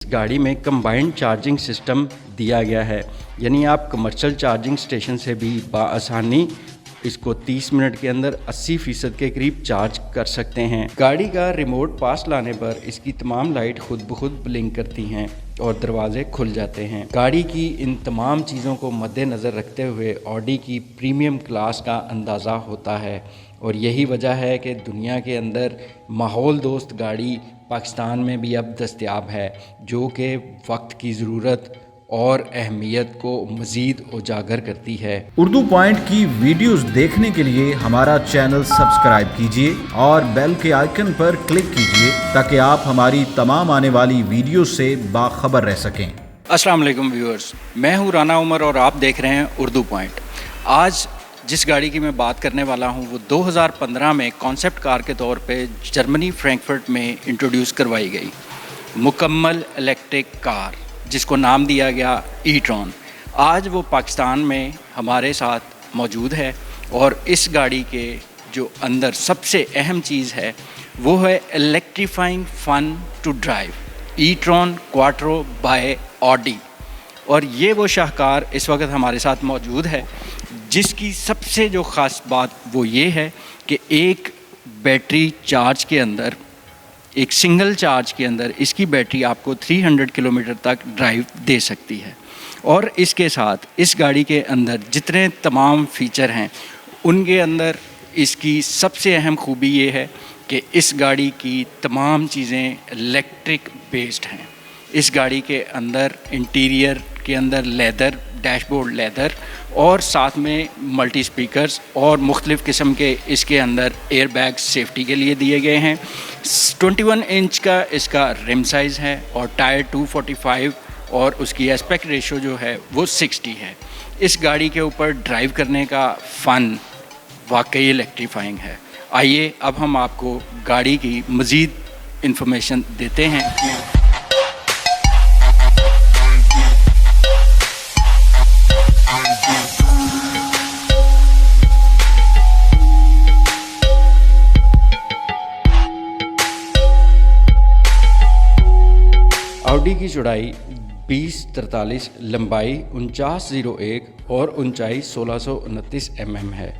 गाड़ी में combined charging system दिया गया है, यानी आप कमर्शियल चार्जिंग स्टेशन से भी बआसानी इसको 30 मिनट के अंदर 80% के करीब चार्ज कर सकते हैं। गाड़ी का रिमोट पास लाने पर इसकी तमाम लाइट खुद ब खुद ब्लिंक करती हैं और दरवाजे खुल जाते हैं। गाड़ी की इन तमाम चीज़ों को मद्देनज़र रखते हुए ऑडी की प्रीमियम क्लास का अंदाज़ा होता है और यही वजह है कि दुनिया के अंदर माहौल दोस्त गाड़ी पाकिस्तान में भी अब दस्तयाब है, जो कि वक्त की ज़रूरत और अहमियत को मज़ीद उजागर करती है। उर्दू पॉइंट की वीडियोस देखने के लिए हमारा चैनल सब्सक्राइब कीजिए और बेल के आइकन पर क्लिक कीजिए ताकि आप हमारी तमाम आने वाली वीडियो से बाखबर रह सकें। अस्सलाम वालेकुम व्यूअर्स, मैं हूं राना उमर और आप देख रहे हैं उर्दू पॉइंट। आज जिस गाड़ी की मैं बात करने वाला हूं वो 2015 में कॉन्सेप्ट कार के तौर पे जर्मनी फ्रैंकफर्ट में इंट्रोड्यूस करवाई गई मुकम्मल इलेक्ट्रिक कार, जिसको नाम दिया गया ई-ट्रॉन। आज वो पाकिस्तान में हमारे साथ मौजूद है और इस गाड़ी के जो अंदर सबसे अहम चीज़ है वो है electrifying fun to drive e-tron quattro by Audi. और ये वो शाहकार इस वक्त हमारे साथ मौजूद है जिसकी सबसे जो ख़ास बात वो ये है कि एक बैटरी चार्ज के अंदर, एक सिंगल चार्ज के अंदर इसकी बैटरी आपको 300 किलोमीटर तक ड्राइव दे सकती है। और इसके साथ इस गाड़ी के अंदर जितने तमाम फ़ीचर हैं उनके अंदर इसकी सबसे अहम खूबी ये है कि इस गाड़ी की तमाम चीज़ें इलेक्ट्रिक बेस्ड हैं। इस गाड़ी के अंदर इंटीरियर के अंदर लेदर, डैशबोर्ड लेदर और साथ में मल्टी स्पीकर्स और मुख्तलिफ़ किस्म के इसके अंदर एयर बैग्स सेफ्टी के लिए दिए गए हैं। 21 इंच का इसका रिम साइज़ है और टायर 245 और उसकी एस्पेक्ट रेशो जो है वो 60 है। इस गाड़ी के ऊपर ड्राइव करने का फ़न वाकई इलेक्ट्रीफाइंग है। आइए अब हम आपको गाड़ी की मज़ीद इंफॉर्मेशन देते हैं। ऑडी की चौड़ाई 2043, लंबाई 4901 और ऊंचाई 1629 mm है।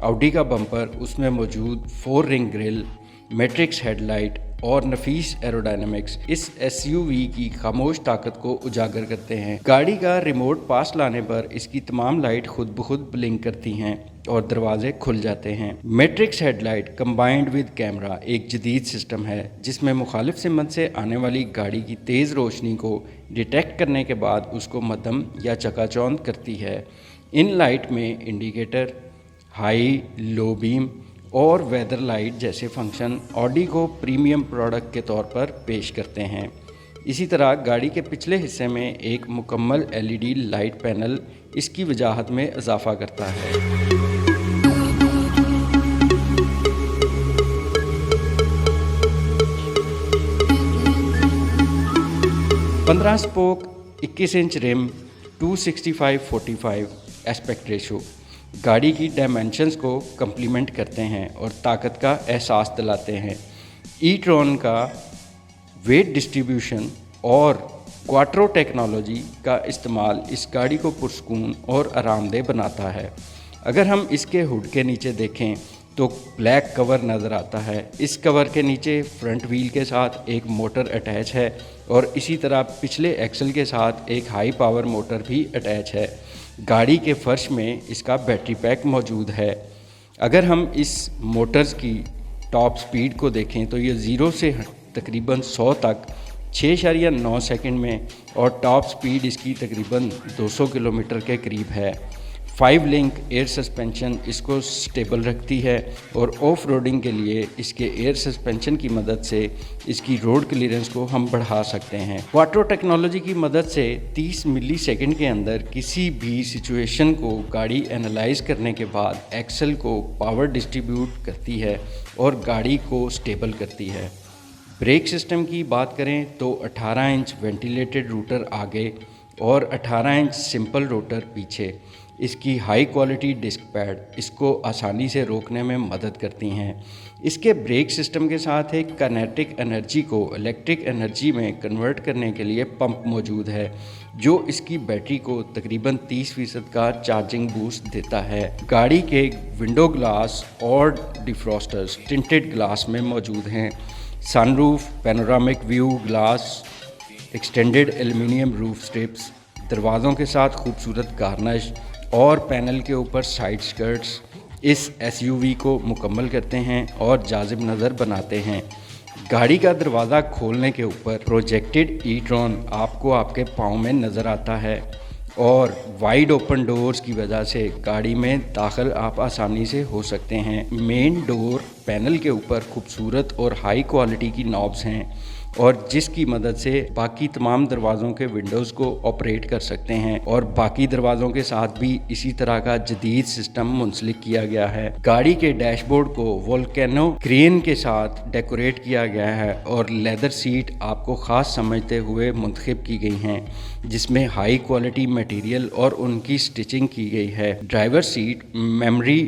ऑडी का बम्पर, उसमें मौजूद 4 रिंग ग्रिल, मैट्रिक्स हेडलाइट और नफीस एरोडायनामिक्स इस एसयूवी की खामोश ताकत को उजागर करते हैं। गाड़ी का रिमोट पास लाने पर इसकी तमाम लाइट खुद ब खुद ब्लिंक करती हैं और दरवाजे खुल जाते हैं। Matrix headlight combined with camera एक जदीद सिस्टम है जिसमें मुखालिफ सिमत से आने वाली गाड़ी की तेज़ रोशनी को डिटेक्ट करने के बाद उसको मध्यम या चकाचौंध करती है। इन लाइट में इंडिकेटर, हाई, लो बीम और वेदर लाइट जैसे फंक्शन ऑडी को प्रीमियम प्रोडक्ट के तौर पर पेश करते हैं। इसी तरह गाड़ी के पिछले हिस्से में एक मुकम्मल एलईडी लाइट पैनल इसकी वजाहत में इजाफा करता है। 15 spoke, 21 inch rim, 265/45 aspect ratio गाड़ी की डायमेंशंस को कम्प्लीमेंट करते हैं और ताकत का एहसास दिलाते हैं। ई-ट्रॉन का वेट डिस्ट्रीब्यूशन और क्वाट्रो टेक्नोलॉजी का इस्तेमाल इस गाड़ी को पुरस्कून और आरामदेह बनाता है। अगर हम इसके हुड के नीचे देखें तो ब्लैक कवर नज़र आता है। इस कवर के नीचे फ्रंट व्हील के साथ एक मोटर अटैच है और इसी तरह पिछले एक्सल के साथ एक हाई पावर मोटर भी अटैच है। गाड़ी के फर्श में इसका बैटरी पैक मौजूद है। अगर हम इस मोटर्स की टॉप स्पीड को देखें तो ये 0 से तकरीबन 100 तक 6.9 सेकंड में और टॉप स्पीड इसकी तकरीबन 200 किलोमीटर के करीब है। 5 लिंक एयर सस्पेंशन इसको स्टेबल रखती है और ऑफ रोडिंग के लिए इसके एयर सस्पेंशन की मदद से इसकी रोड क्लियरेंस को हम बढ़ा सकते हैं। क्वाट्रो टेक्नोलॉजी की मदद से 30 मिली सेकेंड के अंदर किसी भी सिचुएशन को गाड़ी एनालाइज करने के बाद एक्सल को पावर डिस्ट्रीब्यूट करती है और गाड़ी को स्टेबल करती है। ब्रेक सिस्टम की बात करें तो 18 इंच वेंटिलेटेड रूटर आगे और 18 इंच सिंपल रोटर पीछे। इसकी हाई क्वालिटी डिस्क पैड इसको आसानी से रोकने में मदद करती हैं। इसके ब्रेक सिस्टम के साथ एक काइनेटिक एनर्जी को इलेक्ट्रिक एनर्जी में कन्वर्ट करने के लिए पंप मौजूद है, जो इसकी बैटरी को तकरीबन 30% का चार्जिंग बूस्ट देता है। गाड़ी के विंडो ग्लास और डिफ्रॉस्टर्स टिंटेड ग्लास में मौजूद हैं। Sunroof, panoramic view glass, extended aluminium roof strips, दरवाज़ों के साथ खूबसूरत गार्निश और पैनल के ऊपर साइड स्कर्ट्स इस एसयूवी को मुकम्मल करते हैं और जाज़िब नज़र बनाते हैं। गाड़ी का दरवाज़ा खोलने के ऊपर प्रोजेक्टेड ई-ट्रॉन आपको आपके पाँव में नज़र आता है और वाइड ओपन डोर्स की वजह से गाड़ी में दाखिल आप आसानी से हो सकते हैं। मेन डोर पैनल के ऊपर खूबसूरत और हाई क्वालिटी की नॉब्स हैं और जिसकी मदद से बाकी तमाम दरवाज़ों के विंडोज़ को ऑपरेट कर सकते हैं और बाकी दरवाज़ों के साथ भी इसी तरह का जदीद सिस्टम मुंसलिक किया गया है। गाड़ी के डैशबोर्ड को वोल्केनो क्रेन के साथ डेकोरेट किया गया है और लेदर सीट आपको ख़ास समझते हुए मुंतखब की गई हैं, जिसमें हाई क्वालिटी मटेरियल और उनकी स्टिचिंग की गई है। ड्राइवर सीट मेमोरी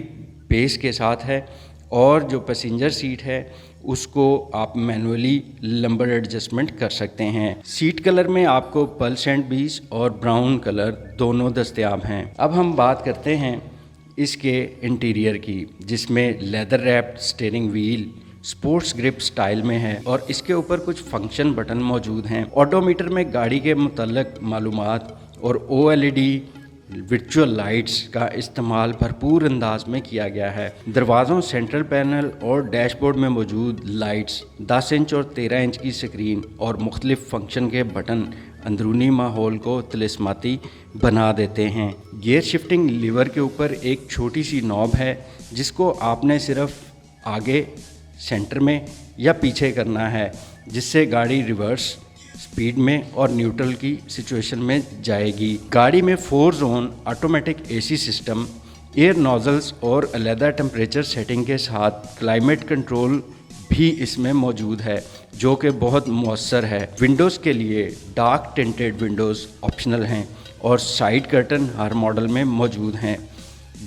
बेस के साथ है और जो पैसेंजर सीट है उसको आप मैनुअली लंबर एडजस्टमेंट कर सकते हैं। सीट कलर में आपको पर्ल सैंड बीज और ब्राउन कलर दोनों दस्तयाब हैं। अब हम बात करते हैं इसके इंटीरियर की, जिसमें leather wrapped steering wheel sports grip style में है और इसके ऊपर कुछ फंक्शन बटन मौजूद हैं। ऑडोमीटर में गाड़ी के मुतल्लिक मालूमात और OLED वर्चुअल लाइट्स का इस्तेमाल भरपूर अंदाज में किया गया है। दरवाज़ों, सेंट्रल पैनल और डैशबोर्ड में मौजूद लाइट्स, 10 इंच और 13 इंच की स्क्रीन और मुख्तलिफ फंक्शन के बटन अंदरूनी माहौल को तिलिस्माती बना देते हैं। गियर शिफ्टिंग लीवर के ऊपर एक छोटी सी नॉब है जिसको आपने सिर्फ आगे, सेंटर में या पीछे करना है, जिससे गाड़ी रिवर्स स्पीड में और न्यूट्रल की सिचुएशन में जाएगी। गाड़ी में 4 zone automatic AC system, air nozzles और अलहदा टेम्परेचर सेटिंग के साथ क्लाइमेट कंट्रोल भी इसमें मौजूद है, जो कि बहुत मौसर है। विंडोज़ के लिए डार्क टिंटेड विंडोज़ ऑप्शनल हैं और साइड कर्टन हर मॉडल में मौजूद हैं।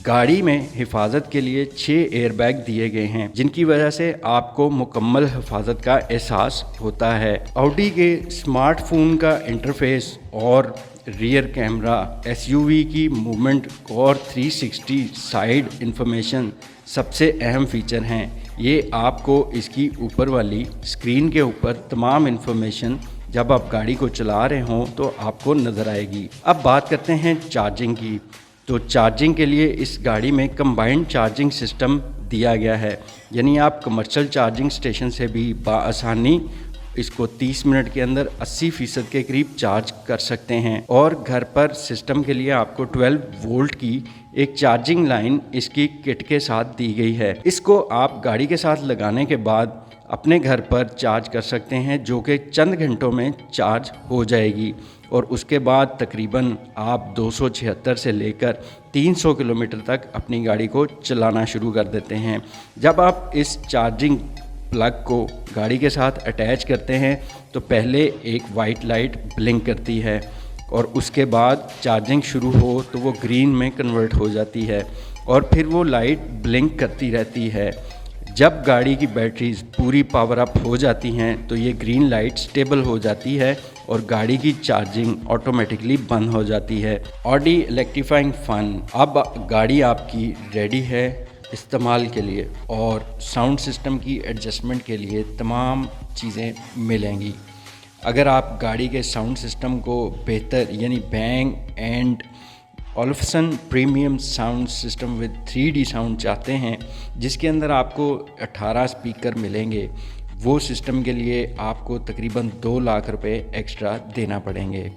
गाड़ी में हिफाजत के लिए 6 एयरबैग दिए गए हैं, जिनकी वजह से आपको मुकम्मल हिफाजत का एहसास होता है। ऑडी के स्मार्टफोन का इंटरफेस और रियर कैमरा, SUV की मूवमेंट और 360 साइड इंफॉर्मेशन सबसे अहम फीचर हैं। ये आपको इसकी ऊपर वाली स्क्रीन के ऊपर तमाम इंफॉर्मेशन जब आप गाड़ी को चला रहे हों तो आपको नज़र आएगी। अब बात करते हैं चार्जिंग की। तो चार्जिंग के लिए इस गाड़ी में कंबाइंड चार्जिंग सिस्टम दिया गया है, यानी आप कमर्शियल चार्जिंग स्टेशन से भी बाआसानी इसको 30 मिनट के अंदर 80% के करीब चार्ज कर सकते हैं। और घर पर सिस्टम के लिए आपको 12 वोल्ट की एक चार्जिंग लाइन इसकी किट के साथ दी गई है। इसको आप गाड़ी के साथ लगाने के बाद अपने घर पर चार्ज कर सकते हैं, जो कि चंद घंटों में चार्ज हो जाएगी और उसके बाद तकरीबन आप 276 से लेकर 300 किलोमीटर तक अपनी गाड़ी को चलाना शुरू कर देते हैं। जब आप इस चार्जिंग प्लग को गाड़ी के साथ अटैच करते हैं तो पहले एक वाइट लाइट ब्लिंक करती है और उसके बाद चार्जिंग शुरू हो तो वो ग्रीन में कन्वर्ट हो जाती है और फिर वो लाइट ब्लिंक करती रहती है। जब गाड़ी की बैटरीज पूरी पावर अप हो जाती हैं तो ये ग्रीन लाइट स्टेबल हो जाती है और गाड़ी की चार्जिंग ऑटोमेटिकली बंद हो जाती है। ऑडी इलेक्ट्रीफाइंग फन, अब गाड़ी आपकी रेडी है इस्तेमाल के लिए और साउंड सिस्टम की एडजस्टमेंट के लिए तमाम चीज़ें मिलेंगी। अगर आप गाड़ी के साउंड सिस्टम को बेहतर यानी Bang and Olufsen premium sound system with 3D sound चाहते हैं, जिसके अंदर आपको 18 स्पीकर मिलेंगे, वो सिस्टम के लिए आपको तकरीबन 2 लाख रुपए एक्स्ट्रा देना पड़ेंगे।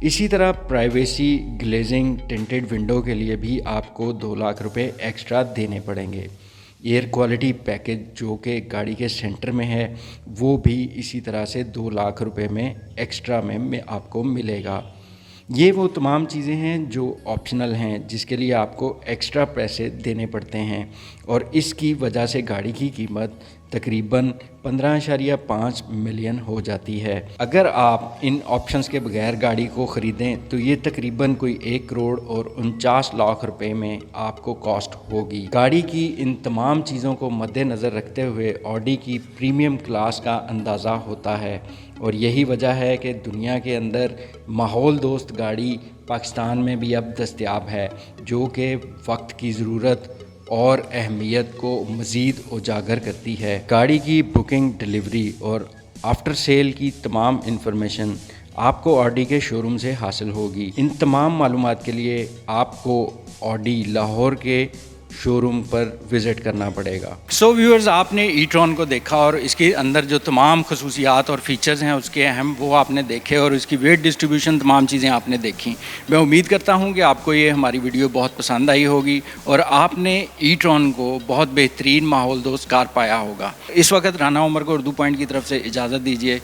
इसी तरह प्राइवेसी ग्लेजिंग टिंटेड विंडो के लिए भी आपको 2 लाख रुपए एक्स्ट्रा देने पड़ेंगे। एयर क्वालिटी पैकेज जो कि गाड़ी के सेंटर में है वो भी इसी तरह से 2 लाख रुपए में एक्स्ट्रा में आपको मिलेगा। ये वो तमाम चीज़ें हैं जो ऑप्शनल हैं, जिसके लिए आपको एक्स्ट्रा पैसे देने पड़ते हैं और इसकी वजह से गाड़ी की कीमत तकरीबन 15.5 मिलियन हो जाती है। अगर आप इन ऑप्शंस के बगैर गाड़ी को ख़रीदें तो ये तकरीबन कोई 1 करोड़ और 49 लाख रुपए में आपको कॉस्ट होगी। गाड़ी की इन तमाम चीज़ों को मद्देनज़र रखते हुए ऑडी की प्रीमियम क्लास का अंदाज़ा होता है और यही वजह है कि दुनिया के अंदर माहौल दोस्त गाड़ी पाकिस्तान में भी अब दस्तयाब है, जो कि वक्त की ज़रूरत और अहमियत को मज़ीद उजागर करती है। गाड़ी की बुकिंग, डिलीवरी और आफ्टर सेल की तमाम इन्फॉर्मेशन आपको ऑडी के शोरूम से हासिल होगी। इन तमाम मालूमात के लिए आपको ऑडी लाहौर के शोरूम पर विज़िट करना पड़ेगा। सो व्यूअर्स, आपने ई-ट्रॉन को देखा और इसके अंदर जो तमाम खसूसियात और फीचर्स हैं उसके अहम वो आपने देखे और इसकी वेट डिस्ट्रीब्यूशन तमाम चीज़ें आपने देखी। मैं उम्मीद करता हूं कि आपको ये हमारी वीडियो बहुत पसंद आई होगी और आपने ई-ट्रॉन को बहुत बेहतरीन माहौल दोस्त कार पाया होगा। इस वक्त राना उमर को उर्दू पॉइंट की तरफ से इजाज़त दीजिए।